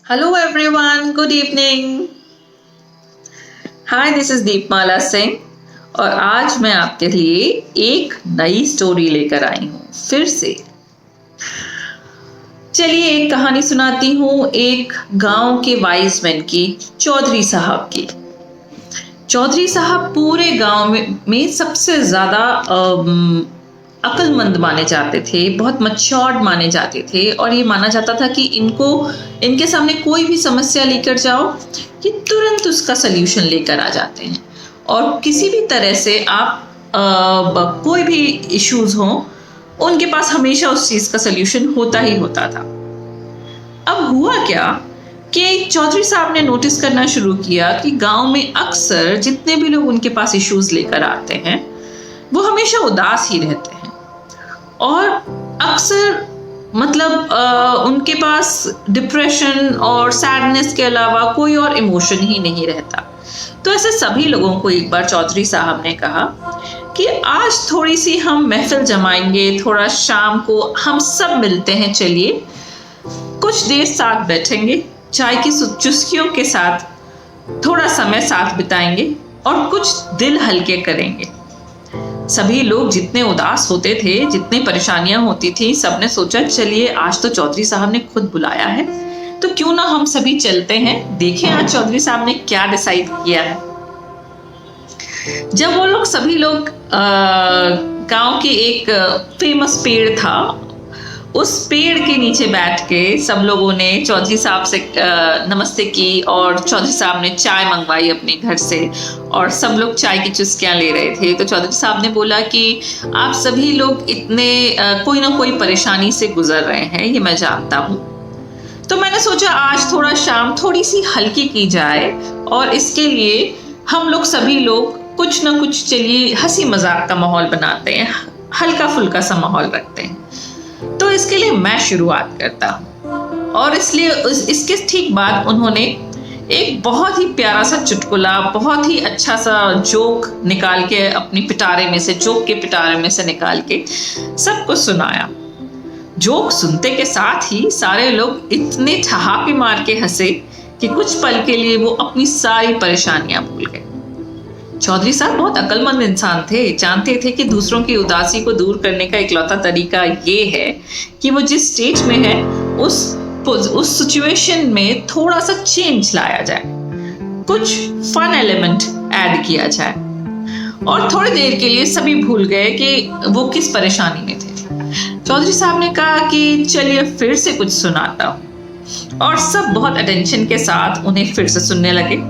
Hello everyone, good evening. Hi, this is दीपमाला सिंह और आज मैं आपके लिए एक नई स्टोरी लेकर आई हूँ फिर से। चलिए एक कहानी सुनाती हूँ एक गांव के वाइज मैन की, चौधरी साहब की। चौधरी साहब पूरे गांव में सबसे ज्यादा अक्लमंद माने जाते थे, बहुत मैच्योर्ड माने जाते थे और ये माना जाता था कि इनके सामने कोई भी समस्या लेकर जाओ कि तुरंत उसका सल्यूशन लेकर आ जाते हैं और किसी भी तरह से आप कोई भी इश्यूज हो उनके पास हमेशा उस चीज का सल्यूशन होता ही होता था। अब हुआ क्या कि चौधरी साहब ने नोटिस करना शुरू किया कि गांव में अक्सर जितने भी लोग उनके पास इश्यूज लेकर आते हैं वो हमेशा उदास ही रहते हैं और अक्सर उनके पास डिप्रेशन और सैडनेस के अलावा कोई और इमोशन ही नहीं रहता। तो ऐसे सभी लोगों को एक बार चौधरी साहब ने कहा कि आज थोड़ी सी हम महफिल जमाएंगे, थोड़ा शाम को हम सब मिलते हैं, चलिए कुछ देर साथ बैठेंगे, चाय की चुस्कियों के साथ थोड़ा समय साथ बिताएंगे और कुछ दिल हल्के करेंगे। सभी लोग जितने उदास होते थे, जितनी परेशानियां होती थी, सबने सोचा चलिए आज तो चौधरी साहब ने खुद बुलाया है तो क्यों ना हम सभी चलते हैं, देखें आज चौधरी साहब ने क्या डिसाइड किया है। जब वो लोग सभी लोग गांव के एक फेमस पेड़ था, उस पेड़ के नीचे बैठ के सब लोगों ने चौधरी साहब से नमस्ते की और चौधरी साहब ने चाय मंगवाई अपने घर से और सब लोग चाय की चुस्कियां ले रहे थे। तो चौधरी साहब ने बोला कि आप सभी लोग इतने कोई ना कोई परेशानी से गुजर रहे हैं, ये मैं जानता हूँ, तो मैंने सोचा आज थोड़ा शाम थोड़ी सी हल्की की जाए और इसके लिए हम लोग सभी लोग कुछ ना कुछ चलिए हंसी मजाक का माहौल बनाते हैं, हल्का फुल्का सा माहौल रखते हैं। तो इसके लिए मैं शुरुआत करता हूँ और इसलिए इसके ठीक बाद उन्होंने एक बहुत ही प्यारा सा चुटकुला, बहुत ही अच्छा सा जोक निकाल के अपनी पिटारे में से, जोक के पिटारे में से निकाल के सबको सुनाया। जोक सुनते के साथ ही सारे लोग इतने ठहाके मार के हंसे कि कुछ पल के लिए वो अपनी सारी परेशानियां भूल गए। चौधरी साहब बहुत अक्लमंद इंसान थे, जानते थे कि दूसरों की उदासी को दूर करने का इकलौता तरीका ये है कि वो जिस स्टेज में है उस सिचुएशन में थोड़ा सा चेंज लाया जाए, कुछ फन एलिमेंट ऐड किया जाए और थोड़ी देर के लिए सभी भूल गए कि वो किस परेशानी में थे। चौधरी साहब ने कहा कि चलिए फिर से कुछ सुनाता हूँ और सब बहुत अटेंशन के साथ उन्हें फिर से सुनने लगे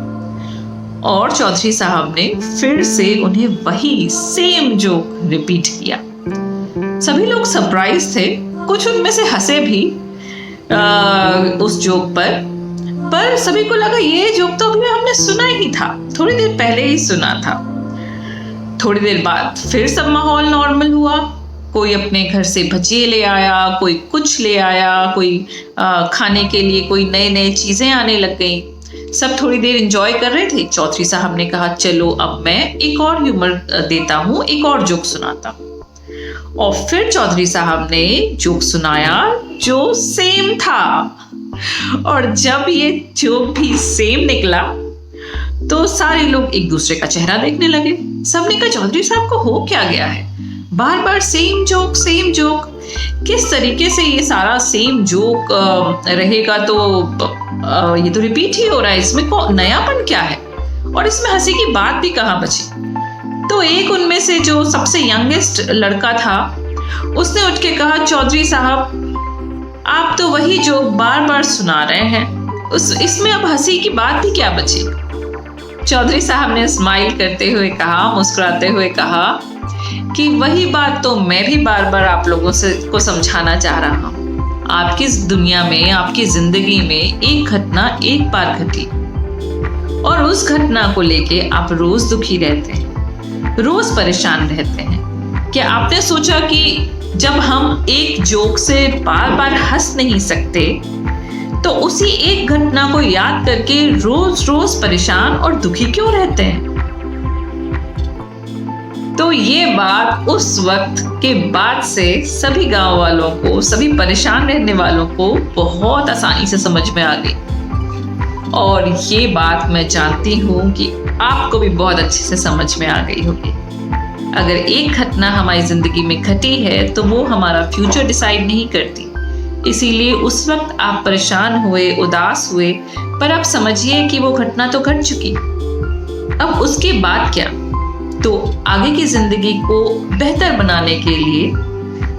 और चौधरी साहब ने फिर से उन्हें वही सेम जोक रिपीट किया। सभी लोग सरप्राइज थे, कुछ उनमें से हंसे भी उस जोक पर सभी को लगा ये जोक तो अभी हमने सुना ही था, थोड़ी देर पहले ही सुना था। थोड़ी देर बाद फिर सब माहौल नॉर्मल हुआ, कोई अपने घर से भजिए ले आया, कोई कुछ ले आया, कोई खाने के लिए कोई नए नए चीजें आने लग गई। सब थोड़ी देर एंजॉय कर रहे थे। चौधरी साहब ने कहा चलो अब मैं एक और ह्यूमर देता हूँ, एक और जोक सुनाता हूँ। और फिर चौधरी साहब ने जोक सुनाया जो सेम था और जब ये जोक भी सेम निकला तो सारे लोग एक दूसरे का चेहरा देखने लगे। सबने कहा चौधरी साहब को हो क्या गया है, बार बार सेम जोक सेम जोक, किस तरीके से ये सारा सेम जोक रहेगा, तो ये तो रिपीट ही हो रहा है, इसमें नयापन क्या है और इसमें हंसी की बात भी कहाँ बची। तो एक उनमें से जो सबसे यंगेस्ट लड़का था उसने उठ के कहा चौधरी साहब आप तो वही जोक बार बार सुना रहे हैं, इसमें अब हंसी की बात भी क्या बची। चौधरी साहब ने स्माइल करते हुए कहा, मुस्कुराते हुए कहा कि वही बात तो मैं भी बार बार आप लोगों को समझाना चाह रहा हूँ। आपकी दुनिया में, आपकी जिंदगी में एक घटना एक बार घटी और उस घटना को लेके आप रोज दुखी रहते हैं, रोज परेशान रहते हैं। क्या आपने सोचा कि जब हम एक जोक से बार बार हंस नहीं सकते तो उसी एक घटना को याद करके रोज रोज परेशान और दुखी क्यों रहते हैं। तो ये बात उस वक्त के बाद से सभी गांव वालों को, सभी परेशान रहने वालों को बहुत आसानी से समझ में आ गई और ये बात मैं जानती हूँ कि आपको भी बहुत अच्छे से समझ में आ गई होगी। अगर एक घटना हमारी जिंदगी में घटी है तो वो हमारा फ्यूचर डिसाइड नहीं करती। इसीलिए उस वक्त आप परेशान हुए, उदास हुए, पर आप समझिए कि वो घटना तो घट चुकी। अब उसके बाद क्या? तो आगे की जिंदगी को बेहतर बनाने के लिए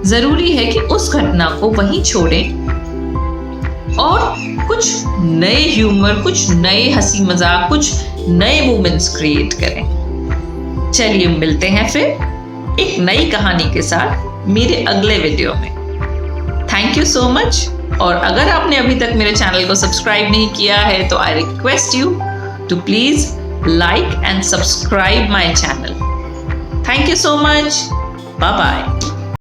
जरूरी है कि उस घटना को वहीं छोड़ें और कुछ नए ह्यूमर, कुछ नए हंसी मजाक, कुछ नए मोमेंट्स क्रिएट करें। चलिए मिलते हैं फिर एक नई कहानी के साथ मेरे अगले वीडियो में। Thank you so much. और अगर आपने अभी तक मेरे चैनल को सब्सक्राइब नहीं किया है तो I request you to please like and subscribe my channel. Thank you so much. Bye bye.